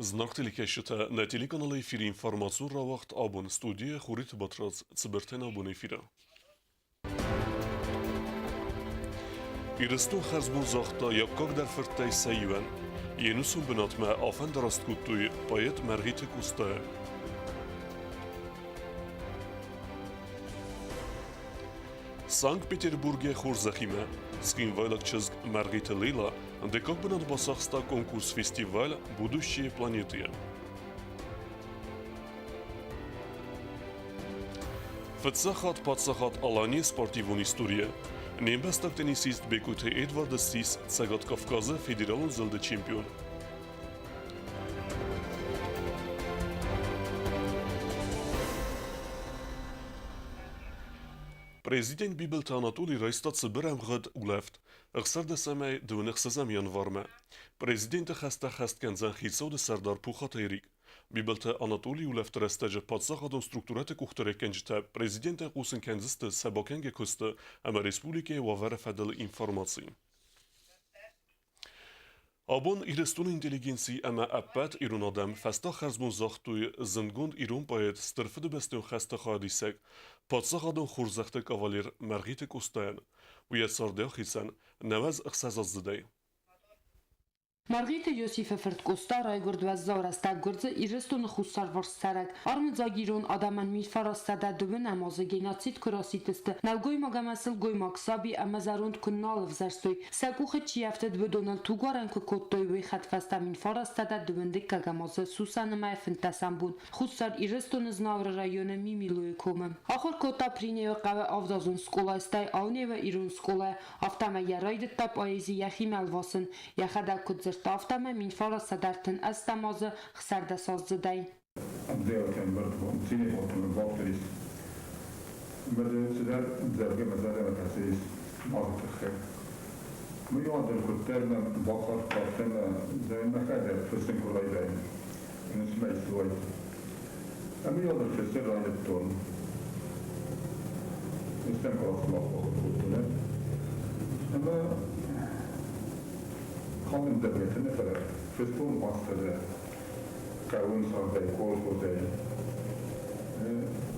Знак телекешта на телеканале эфире информацию равахт абон студия хурит батраз цибертен абон эфира. Ирсту хазбун захта яккак дар фиртай сайван енусун бинатма афан дараст куттуй поэт Маргита Кустая. Санкт-Петербурге хурзахима скинвайлакчезг Маргита Лейла декак бинат басахста конкурс фестиваль «Будущие планеты». Фетсахат подсахат алани спортивон история. Нембестак теннисист Бекуте Эдвардсис цагат Кавказа федералун зелде чемпион. Президент Бибелта Анатолий Райстат Сибирам гад улефт. Гсарда самай 12 январма. Президент хаста хасткен занхисод Сардар Пухатайрик. Бибелта Анатолий улефт растаджа подсахадон структурате кухтерекенжта президента Кусен Кензиста Сабакенге Куста ама республике вавара федел информации. Абон ирестун интеллигенции ама аппат ирун адам фаста хазмун захтуй зингунд ирун паэт стырфыды бестен хаста хадисек подсахадон хурзахты кавалер Маргита Кустаян уяд сарде хисан наваз ықсазаздыдай. Margita Iosifă Fırtkostar aygurd ve zavraста gırzı iristun xusar varstarak armıdzagirun adaman mirfarastada dubun amazı genocid kurasitiste navgoy magamasıl goy maksabi amazarund kunnal vzarstoy sakuxı çiyaftet ve Donald Tugaran ku kottoy ve xatfasta mirfarastada dubundik kagamazı susanıma fintasambun xusar iristun znavr rayonu mimiloy komum axır kota prineo qava avdazun skolastay avne ve irun skola aftama yaraydı tap ayezi yaxim alvasın yaxada kudzir Taftama min farasa dartın astamazı xsarda sazdıday. Abdeyken bartım, sini oturun bakteriz. Medreseler zevge mezare metasiz mazıkı. Bu yolda kurtarma bakar katına zeyne kadar fırsın kolayday. Nisme istiyor. Ama yolda fırsın rayetton. İstem kalsın bakar. Ama Common devletine kadar Fıstığın mastada kavun sarday, kol kozay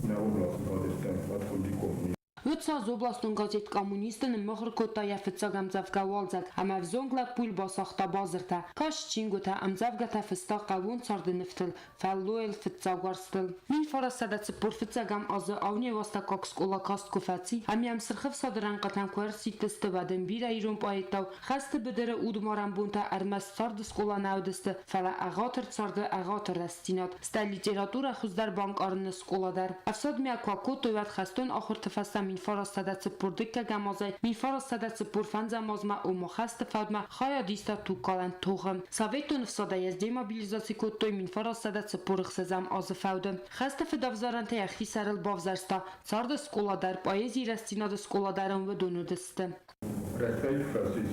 ne oblasında destem vatfundikov. Вецаз областун газет коммунистын мохр котая фицагамзавга валзак ама взонгла пул басахта базырта каш чингута амзавгата фиста кавун сарды нифтл фаллуэл фицагварстл мин фарасада цпур фицагам азы авне васта кокс колакаст куфаци амям сырхыв садыран катан кварситесте ваден бира ирун паетав хасты бедере удмаран бунта армас сарды скола навдесте фала агатыр сарды агатыр растинат ста литература хуздар банк арны сколадар афсад мя квакото ват хастон ахыр тфаста min farastada цпур дикка гамазай min farastada цпур фанза мазма у мохаст фадма хая диста ту калан тухам советун всада яз демобилизации коттой min farastada цпур хсазам аз фаудам хаста федавзаранте яхи сарыл бавзарста царда сколадар поэзии растинада сколадарам ва донудесте Растay фасис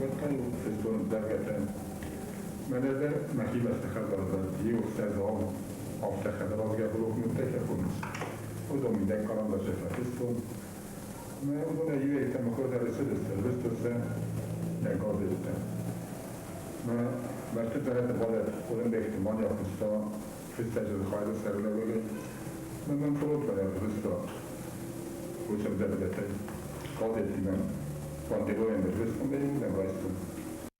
ватан фестон даргатан منظر مخیب استخدام دیو سازم آفتخدام گفتم متفقم خودم میدم کارم باشه فستون من اون یه ایتم خود رسید استرسته نگاه من وقتی دارم بالا خودم به احتمالی آفستا فستاجر خواهد سرله بگه من فرود برای رستا خوشم دبلته قادتی من پانتگویم به رستم بریم نگاهستون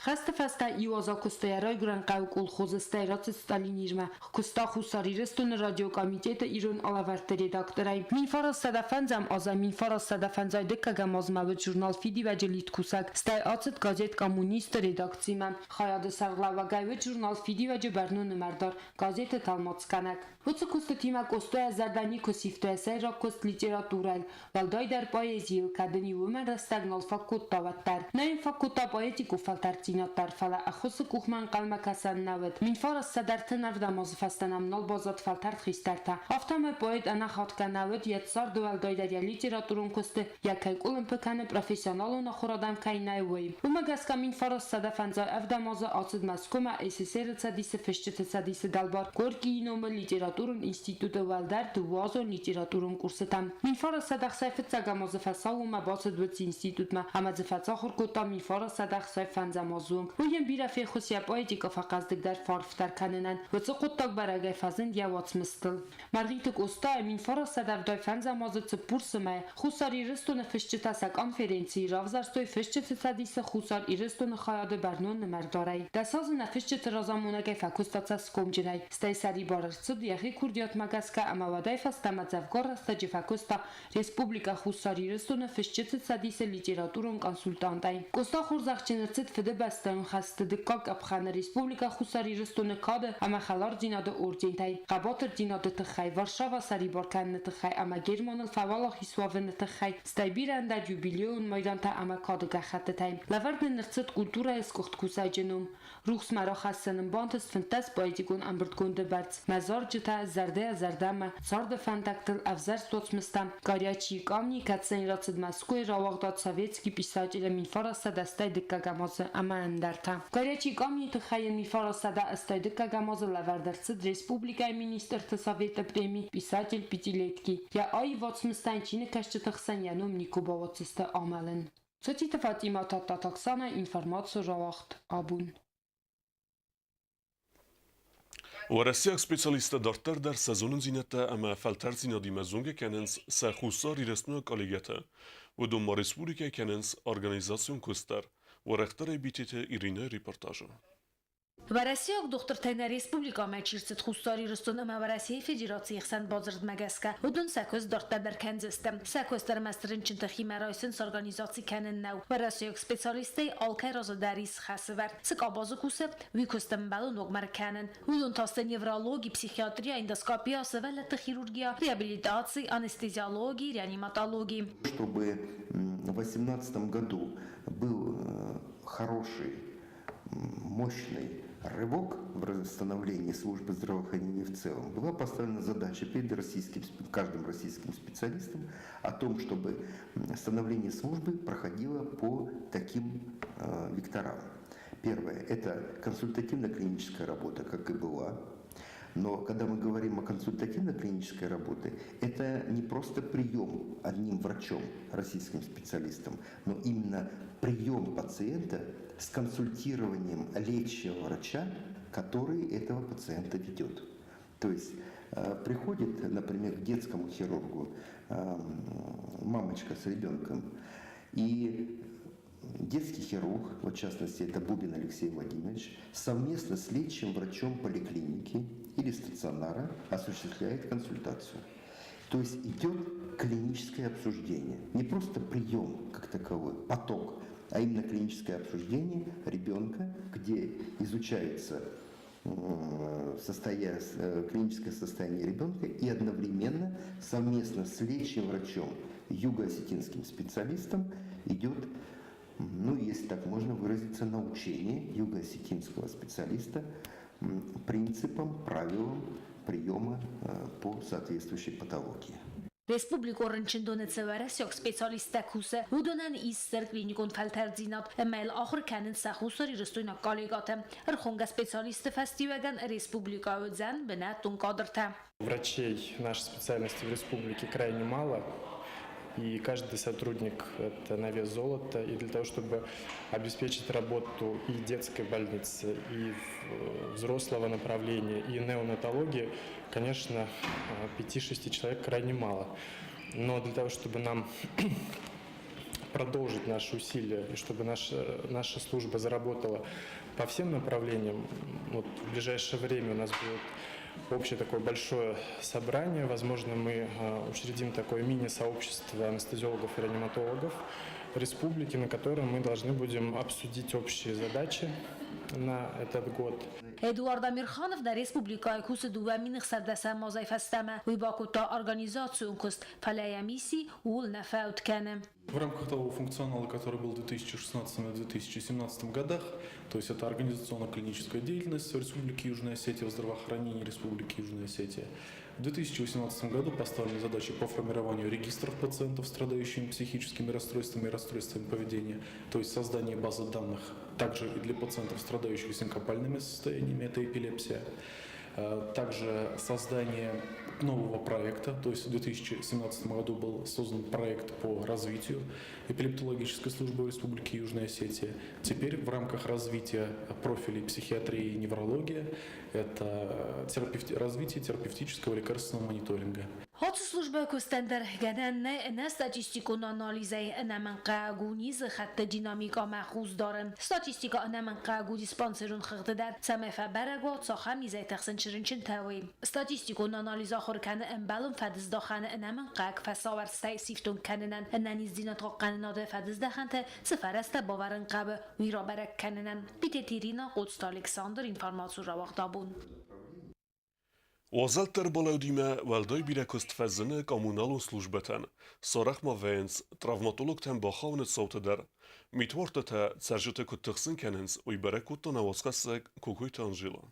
خسته فسته ایوازا کستایرای گران قوکول خوزسته رات ستالینیرمه کستا خوصاری رستون رادیو کامیتیت ایرون آلاورت رداکترای مین فراسته فنزم آزا مین فراسته فنزای دکا گمازمه و جورنال فیدی و جلیت کوسک سته آتت گازت کامونیست رداکتیمم خیاد سرغلا و گای و جورنال فیدی و جبرنون مردار گازت تالماتسکنک وچه کست تیمه کستای زردانی کسیفته سای را کست لیتراتورل والدای در پایزیل کدنی ومن رستگنال فکوت داوتتر نه این فکوتا پایتیکو فلتر Zinatlar fala axusu kuxman qalma kasan navet. Min faras sadarta navda mazfastanam nol bazat faltart xistarta. Aftama poet ana khatka navet yatsar dual doydariya literaturun koste yakay kulun pekane profesionalun akhuradam kaynay way. Umagaska min faras sadafanza avda maza atsid maskoma SSR tsadisi feshchete tsadisi dalbar. Gorki inoma literaturun institute valdar duvazo literaturun kursetam. Min faras sadaq sayfet saga mazfasawu ma basid wet institut ma ama zfatsa khurkota min faras sadaq sayfanza Amazon. Ujem bira fe xusiya poetika faqazdik dar farftar kanenen. Vıtsıquttak baragay fazın diya vatsmıstil. Margitik usta emin farasa davday fanza mazıtsı pursumay. Xusari ristonu fışçı tasak konferensiyi ravzarstoy fışçı tısadisi xusar iristonu xayadı bernon nemerddaray. Dasazı nefışçı tırazamunagay fakustatsa skomcinay. Stay sari barırtsıd yaxi kurdiyat magaska ama vaday fastamadzavgor rasta cifakusta Respublika xusari ristonu fışçı tısadisi literaturun konsultantay. Kosta xurzaxçınırtsıd fıdı bastayın xastıdı kak abxanı Respublika xusari ristonu kadı ama xalar dinadı ordintay. Qabatır dinadı tıxay. Varşava sari barkan tıxay ama Germanıl favala xiswavın tıxay. Stay biranda jubileun maydanta ama kadı gaxatıtay. Lavardın nırtsıd kultura eskuxt kusaycınum. Ruhs mara xasının bantıs fıntas poetikun ambırtkundu berts. Mazar cıta zardama sardı fantaktıl avzar stotsmıstam. Garyaçi kamni katsen ratsıd Moskvay ravaqdat sovetski pisaj ile minfarasa dastay dikka gamazı ama endarta. Garyaçi kamni tıxayın minfarasa da astay dikka gamazı lavardartsıd Respublikay minister Совета премий писатель пятилетки. Я ай ватсмстанчины кашчы тахсан янум никубаватсыста амалын. Цотита Фатима Татаксана информацию жавахт абун. ورسيك سبيشاليستا دارتر در سازونن زينتا اما فلتر زينادي مزونگه كننس سخوصاري رسنو كاليگتا و دوما رسپوليكا كننس организацион كستر و رختر بيتيت إيرينا ريبورتاجو. В России доктор республика мечирцет хустари ростона в России Федерации хсан базард магаска. Удун сакоз дорта беркензестем. Сакоз der мастеринчинта химарайсын с организации канен нау. В России специалисты алкай разодарис хасвар. Сак абазу кусе викостем балу ногмар канен. Удун тасте неврологии, психиатрия, эндоскопия, севелета хирургия, реабилитации, анестезиологии, реаниматологии. Чтобы в 2018 году был хороший, мощный рывок в становлении службы здравоохранения в целом, была поставлена задача перед каждым российским специалистом о том, чтобы становление службы проходило по таким векторам. Первое – это консультативно-клиническая работа, как и была. Но когда мы говорим о консультативно-клинической работе, это не просто прием одним врачом, российским специалистом, но именно прием пациента с консультированием лечащего врача, который этого пациента ведет. То есть приходит, например, к детскому хирургу мамочка с ребенком, и детский хирург, в частности это Бубин Алексей Владимирович, совместно с лечащим врачом поликлиники или стационара осуществляет консультацию. То есть идет клиническое обсуждение, не просто прием как таковой, поток, а именно клиническое обсуждение ребенка, где изучается клиническое состояние ребенка и одновременно совместно с лечащим врачом, юго-осетинским специалистом идет, если так можно выразиться, научение юго-осетинского специалиста принципам, правилам приема по соответствующей патологии. Республика Оренчиндоне цеваресек специалиста кусе удонен истер клиникон фальтердинат эмейл ахр канен сахусари рестойна коллегата архонга специалисты фестиваган республика Удзен бенатун кадрта. Врачей нашей специальности в республике крайне мало. И каждый сотрудник – это на вес золота. И для того, чтобы обеспечить работу и детской больницы, и взрослого направления, и неонатологии, конечно, 5-6 человек крайне мало. Но для того, чтобы нам продолжить наши усилия, и чтобы наша служба заработала по всем направлениям, в ближайшее время у нас будет общее такое большое собрание. Возможно, мы учредим такое мини-сообщество анестезиологов и реаниматологов республики, на котором мы должны будем обсудить общие задачи на этот год. Эдуард Амирханов на республика кусы дуаминых сардаса мозайфастама выбакута организацию куст фалая миссии ул нафаут кане. В рамках того функционала, который был в 2016 и 2017 годах, то есть это организационно-клиническая деятельность в Республике Южная Осетия, в здравоохранении Республики Южная Осетия, в 2018 году поставлены задачи по формированию регистров пациентов, страдающими психическими расстройствами и расстройствами поведения, то есть создание базы данных также и для пациентов, страдающих синкопальными состояниями, это эпилепсия, также создание нового проекта. То есть в 2017 году был создан проект по развитию эпилептологической службы Республики Южная Осетия. Теперь в рамках развития профилей психиатрии и неврология это развитие терапевтического лекарственного мониторинга. Հոց служба կուստենդեր գնանն է ստատիստիկուն անալիզայ նամն կագունիզ խատը դինամիկա մախուզ դարն ստատիստիկա նամն կագու դիսպանսերուն խղդդար ցամեֆա բարագո ցոխամիզայ տախսն չրինչին թավի ստատիստիկուն անալիզա խորքանը ըմբալում ֆադզ դոխանը նամն կակ ֆասավար ստայ սիֆտուն կաննան նանիz դինատող կաննոդե ֆադզ դախան테 սֆարաստա բովարն կաբը վիրաբարակ կաննան պիտետիրինա ყუწ Ալեքսանդր ինֆորմացիա ռավախտաբուն Wazalter balaudime weldai birekost fezene kommunalon slujbeten, sarachma veins, travmatologten bachaunet sauteder, mit wartete zerjete kut tixsin kenens, oi berekutto nawaskasek kukuit Angela.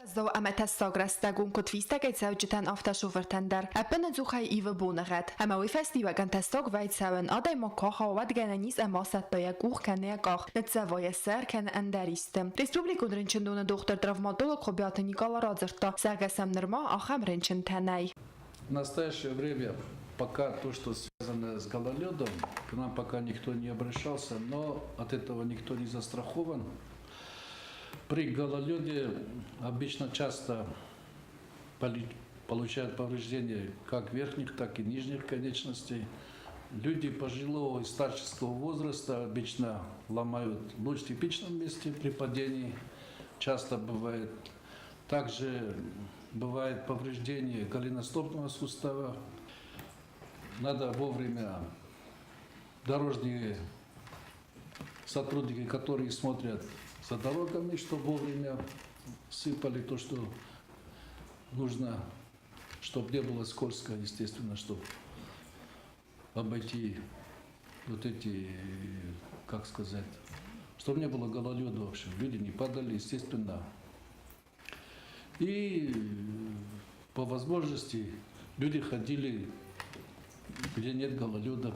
Zau amata sagrastagum kotvistak egy zaujtan aftashovertender. Ebben az ukhai ive bonagat. Ama oi festival gantastog vajtsauen adai makaha wad genanis amasattoya kuchkanegach. Netzavoya serken enderistem. Respublikun rinchindona доктор травматолог Хобята Никола Радзерта. Сагасам нерма ахам ринчинтанай. В настоящее время пока то, что связано с гололедом, к нам пока никто не обращался, но от этого никто не застрахован. При гололеде обычно часто получают повреждения как верхних, так и нижних конечностей. Люди пожилого и старческого возраста обычно ломают луч в типичном месте при падении. Часто бывает. Также бывает повреждение голеностопного сустава. Надо вовремя дорожные сотрудники, которые смотрят за дорогами, чтобы вовремя сыпали то, что нужно, чтобы не было скользко, естественно, чтобы обойти вот эти, как сказать, чтобы не было гололеда вообще. Люди не падали, естественно. И по возможности люди ходили, где нет гололеда,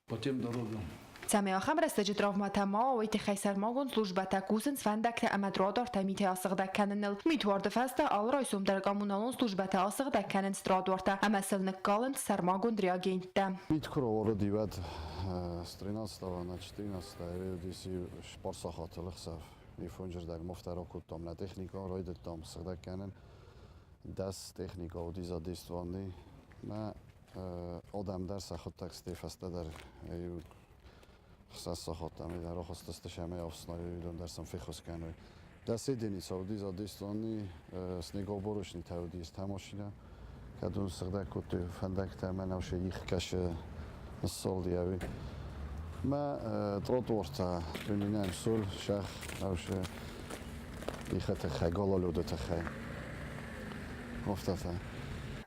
по тем дорогам. Цаме ахам растаджи травматама ойти хайсармагон службата кузен свандакта амадрадор тамите асыгдакканыныл. Митварда фаста алрайсум дар коммуналон службата асыгдакканын страдварта. Амасылнык калын сармагон реагентта. Миткро ородивад с 13 на 14 эридиси спортсахатылыксав. Мифунжердаг муфтаракуттам на техника ройдеттам сыгдакканын. Дас техника одизадистванни. Ма одамдар сахаттак стефаста дар სასახოთამი და როხოსტესტე შემეავსნარი დონდარსამ ფეხოსკანო და სედენი საუდის ადისტონი სნეგობოროშნი თავდის თამოშინა კადუნ სღდა კუტი ფანდაკთა მანავშე იხკაშ სოლდიავი მა ტროტუორთა პრიმინან სულ შახ ავშე იხათა ხაგოლოლოდოთა ხა მოფტათა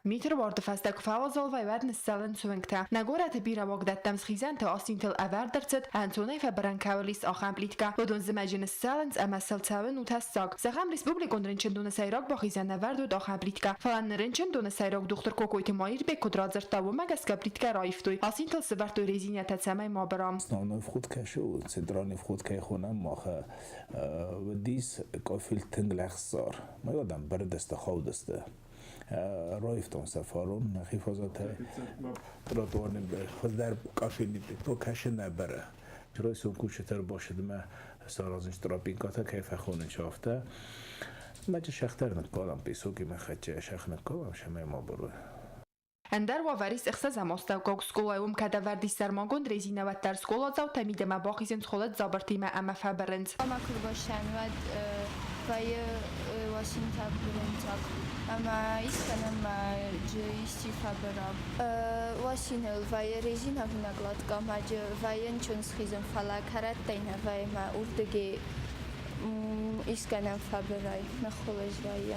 Meter worden fastak falazol vai vednes selen suengta. Nagorate bira wogdattam schizante asintel averdercet Antone Fabrankawelis achamplitka. Odon zemajin selens amasel tawen utassag. Zagam Respublikon rinchinduna sayrag baxizan averdo achamplitka. Falan rinchinduna sayrag doktor Kokoyte Mair be kodrazerta و magaskaplitka raiftui. Asintel severto rezinata samay mabram. Основной вход кашу, центральный вход кайхона маха وديس كافيل تنگلخسار. ما یادم بردست خودسته. رایفتم سفارون حفاظت تراتوان خود در کافی تو کش نبره چرا سوکوش تر باشد ما سرازش تراپینکاتا کیف خونه شافته مجه شختر نکالم پیسوکی من خچه شخ نکالم شمه ما بروه Ender وavaris اخساز ماستو گوگ سکولایوم کدا وردی سرماگون ریزینه و تر سکولا زاو تمیده ما باخیزن سکولت زابرتی ما اما فبرند اما کرباشن و وای واشنطن برنجاک اما ایستانم جیستی فبراب واشنطن وای ریزینه بناگلات کام جه وای انچونس خیزم فلا کرد تینه وای ما اردگی ایستانم فبرای نخولش وای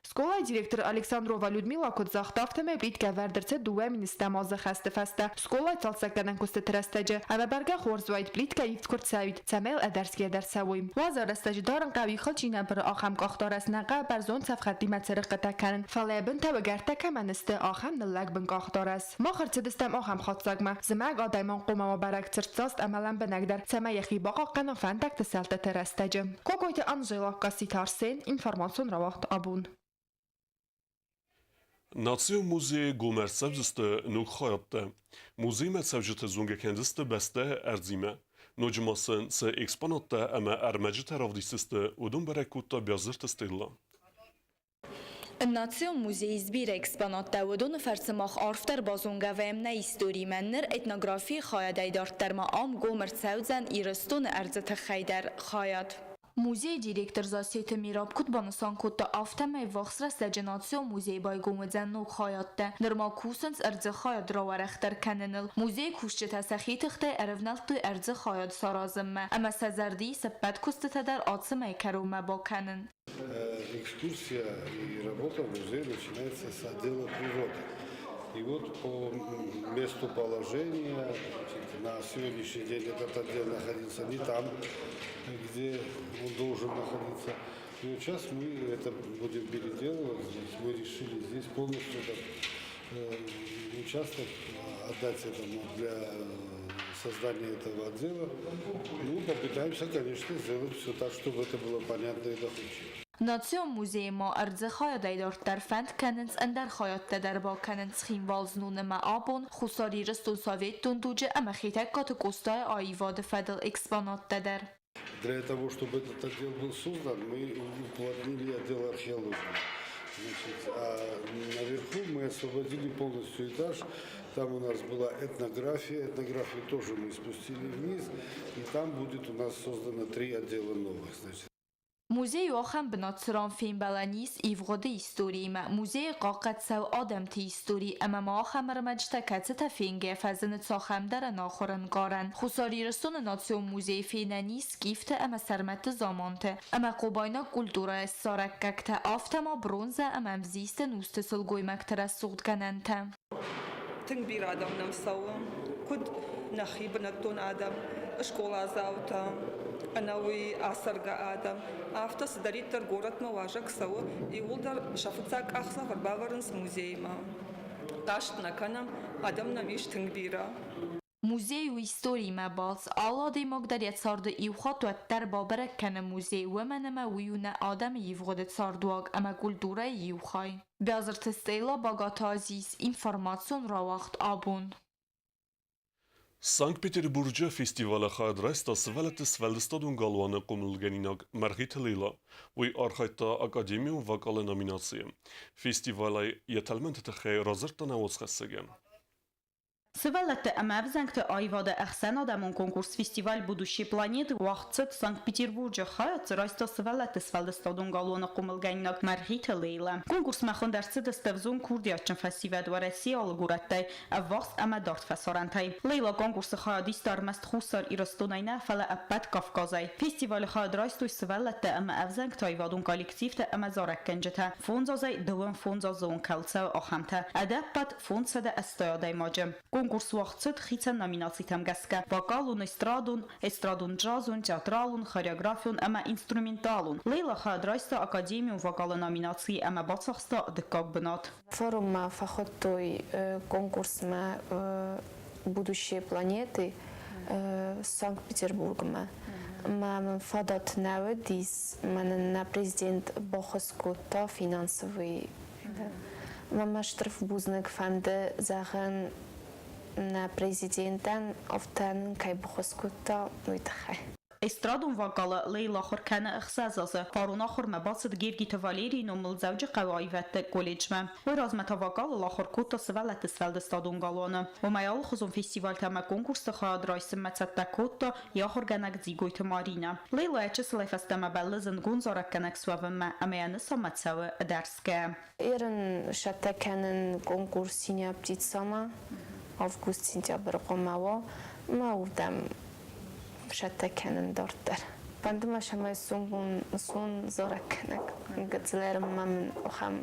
Սկոլայի դիրեկտոր Ալեքսանդրովա Լյուդմիլա կոծախտավտեմե պիտկա վերդրցե դուվեմին ստամոզը խաստը ֆաստա Սկոլայի ծալսականան կոստը տրաստաջը ավաբարգա խորզվայդ պլիտկա իվտքորդ սավիտ ցամել ադարսկի ադարսավույմ Վազարստաժ դարն կավի խլչինա բր ախամ կախտորասնաղա բարձոն ցավխատի մացերը կտական ֆալեբն տավը գարտակամանստը ախամ նլակ բն կախտորաս մախրցդստամ ախամ խոցագմա զմագ ադայման qo'mama barak tsirtsost amalan benagdar ցամայախի բաղական ֆանտակտը սալտը տրաստաջը Կոկոյտը Անժելա Կասիթարսեն ինֆորմացիոն ռավախտ աբուն Նացիոն մուզեյ գոմերցավզստը նուք խայապտը Մուզեյ մեծավջտը զունգեքենդստը բեստը արձիմը Նոջմասն ց էքսպոնատը ամա արմաջը թարավդիսստը ուդում բարեկուտը բյազրտը ստիլլա Նացիոն մուզեյի զբիր էքսպոնատը ուդուն ֆարսմախ արֆտեր բազունգավեմնա իստորի մեններ էթնոգրաֆի խայադայդարտերմա ամ գոմերցավզան իրստուն արձտը խայդար խայատ Muzey direktor Zasiyete Mirab Kutbanısan kutta afteme vaxsra secenasyon muzey baygomıcan nok hayatta. Normal kusens erzı hayat ravarexter kanenil. Muzey kuşçı təsəxiytiqdə ərevnaltı erzı hayat sarazımme. Ama sezerdi seppet kustu tədər atsı meykerume bakanin. Экскурсия и работа в музее начинается с отдела природы. И вот по месту положения на сегодняшний день этот отдел находится не там, где он должен находиться. И вот сейчас мы это будем переделывать. Мы решили здесь полностью этот участок отдать этому для создания этого отдела. Ну, попытаемся, конечно, сделать все так, чтобы это было понятно и доходчиво. Nasyon Muzeyi ma erzı hayadaydartar fənd kənins əndər hayatda dərba kənins xinvalznunu ma abon xusari ristun sovet tunducu əmə xitək qatı qostay ayıvadı fədil eksponatdadır. Для того, чтобы этот отдел был создан, мы уплотнили отдел археологии. Значит, а наверху мы освободили полностью этаж. Там у нас была этнография. Этнографию тоже мы спустили вниз. И там будет у нас создано 3 отдела новых. Значит, Muzey axam binatsıran filmbalanis ivğoda istoriyme. Muzey qaqat sev adamti istori ama ma axam rmajta katsita finge fazını tsaxam dara naxoran qaran. Xusari ristun nasyon muzey finanis gifte ama sermette zamante. Ama qobayna kultura sarakakta aftama bronza ama mziste nustasıl goymaktere suğdganente. تنبير آدم نمسوا كد نخيب نكتون آدم شكولا زاوتا أنا وي أسرق آدم أفتس دريتر غورت مواجك سوا يولدر شفتك أخصا فرباورنس مuzeyma تاشت نكنم آدم نميش تنبيرا Muzey u istori me bals aladi magdariet sardı ivxat ve der babere kene muzey ve meneme uyune adam ivğodet sarduag ama kultura ivxay. Bezirte steyla bagataziz informasyon ravaxt abun. Санкт-Петербург'da festivale xadrasta svelete sveldestadun galvanı qumulgeninag Margit Lila ve arxayta akademiyon vokale nominatsiye. Festivale yetelmente texey razırtana otsxasegen. Свалата амабзангта айвада ахсана дамон конкурс фестиваль будущей планеты вахцет Санкт-Петербурге хаят райста свалата свалдастадун галона кумылганнак Маргита Лейла. Конкурс махондарцы доставзун курдиачен фестиваль в России алгураттай аввахс амадарт фасарантай. Лейла конкурсы хаядистар маст хусар ирастунайна фала аппат Кавказай. Фестиваль хаяд райстой свалата ама авзангта айвадун коллективта амазараккенжета. Фонзазай дуан фонзазун калца ахамта. Адаппат фонсада астаядай маджем. Конкурс вахцет хитсан номинациям гаска. Вокалун, эстрадун, джазун, театралун, хореографион, ама инструменталун. Лейла хадрайста академию вокала номинации ама бацахста дыкак бнат. Форум фахоттой конкурс будущие планеты Санкт-Петербургма. Мам фадат наведис, на президент Бохоскота финансовый. Мама штриф бузнек фанде захан на президентан офтан кай Бохоскота нуйтахай. Эстрадун вокала Лейла Хоркана إخسازه قارون آخر مباسط گیرگیت والیری نمل زوج قوایوت کلیجمه و رازمت وکال لاخر کوتا سوالت سوالدستادون گالانه و میال خزون فستیوال تما کنکورس خواهد رایسم متسط کوتا یا خورگنک زیگویت مارینه لیلا اچس لیفست مبلزن گونزارک کنک سوام امیان سامت سوه درسکه ایرن شتکنن کنکورسینیا птицама август-сентябрь قموا ما ودم شتکنن دارتر Pandemia şamay son zoraknak. Gıtlarım mamın oxam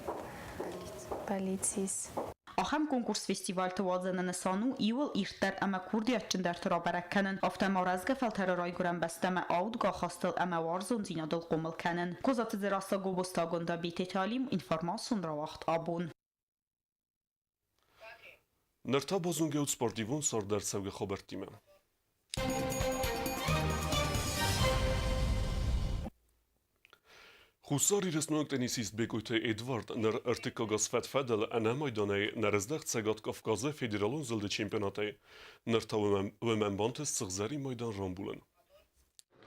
politis. Ախամ կոնկուրս ֆեստիվալ թվազանը նսանու իուլ իրտար ամա քուրդիա ճնդար թրաբարականն ավտամարազգը ֆալթարարոյ գրան բաստամա աուդ գախաստել ամա վարզոն զինադլ կոմլկանն կոզատը ձերասա գոբոստագոնդա բիտետալիմ ինֆորմասիոն ռավախտ աբուն Նրթա բոզունգեուց սպորտիվուն սորդերցև գխոբերտիմը Խուսար իրսնոյնք տենիսիստ բեկույթը Էդվարդ նր ըրտիկոգոս ֆետֆեդել անամայդոն է նրզդեղ ծեգատ կովկազը ֆեդերալուն զլդի չեմպիոնատ է նրթա վեմենբանտես ծղզերի մայդան ռամբուլն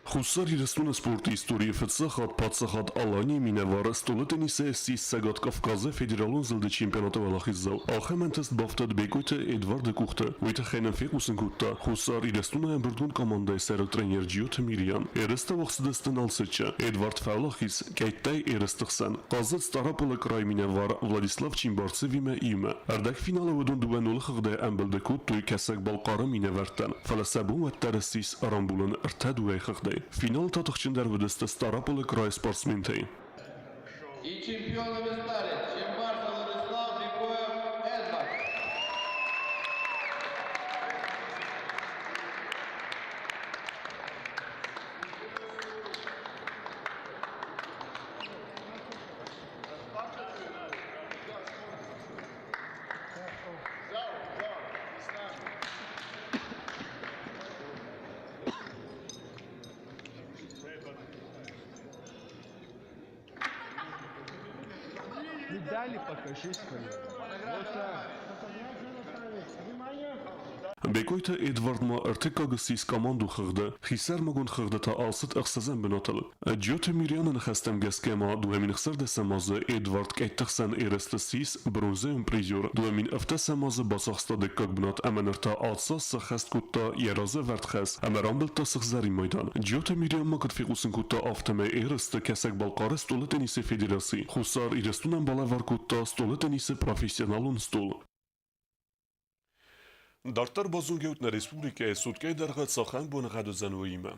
Խուսար իրսնունը սպորտի իստորիը ֆեցախատ պացախատ ալանի մինևարը ստոլը տենիսը սիս ծեգատ կովկազը ֆեդերալուն զլդի չեմպիոնատը վալախից զալ ախեմենտեստ բավտად բեկույթը Էդվարդը կուղթը վույթը խենն ֆեկուսն կուտա Խուսար իրսնունը եմբրդուն կոմանդայ սերել տրեներ ջյոթը միրյան երստը վախսդստն ալսեչը Էդվարդ ֆավլախից կայտայ երստղսան Qazıt Starapılı krayminə var Vladislav Çimbartsevimə իմը Արդակ ֆինալը վդուն դուբենուլը խղդե ամբլդը կուտ դույ կեսակ բալկարը մինևարտան Ֆալասաբուն վատտարսիս արամբուլն ըրթա դու է խղդե Ֆինալ տատղչնդար վդստը Starapılı krай спортсментей И чемпионом стали Чембарс Владислав Бекоев Эдвард. Медали покажи свои. Вот так. Բեկույթը Էդվարդմա ըրթիկագսիս կամանդու խղդը խիսար մագուն խղդը թա ասıt ըխսազեն բնոտել Ջյոթը միրյանը նխաստեմ գեսկեմա դուհեմին խսար դեսամազը Էդվարդ կայտղսան երստսիս բրոնզեում պրիզյոր դուհեմին ըվտեսամազը բասախստա դեկկակ բնոտ ամենրտա ացա սխեստ կուտա երազը վերդխես ամերանբլտա սխզարի մայդան Ջյոթը միրյանը կտֆիկուսն կուտա ավտեմե երստը կեսակ բալկարը ստոլը տենիսի ֆեդերասի խուսար իրստունան բալավար կուտա ստոլը տենիսի պրոֆեսիոնալուն ստոլ Դարտար բոզունգեուտն ռեսպուբլիկա է սուտկայ դարղը ծախան բոնղադու զանվույիմը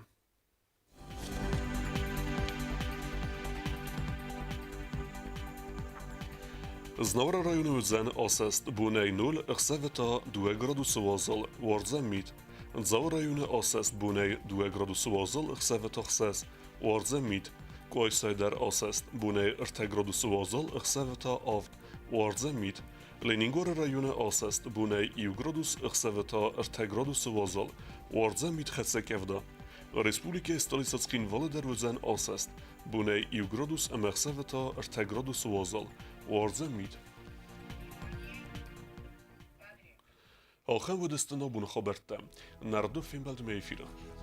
Znavra rajonu zan asest bunay 0 ëxseveta 2 gradusë vazëll Warza mit Nxav rajonu asest bunay 2 gradusë vazëll ëxseveta xses Warza mit Koysajder asest bunay 4 gradusë vazëll ëxseveta avt Warza mit Leningor rajonu asest bunay 2 gradus ëxseveta 4 gradusë vazëll Warza mit xetsekevda Respublike Stolicatskin Valeder vëzën asest bunay 2 gradus ëxseveta 4 gradusë vazëll Warza mit Alxem vëdëstëna bunë xabertë Nardë film baldë me e firë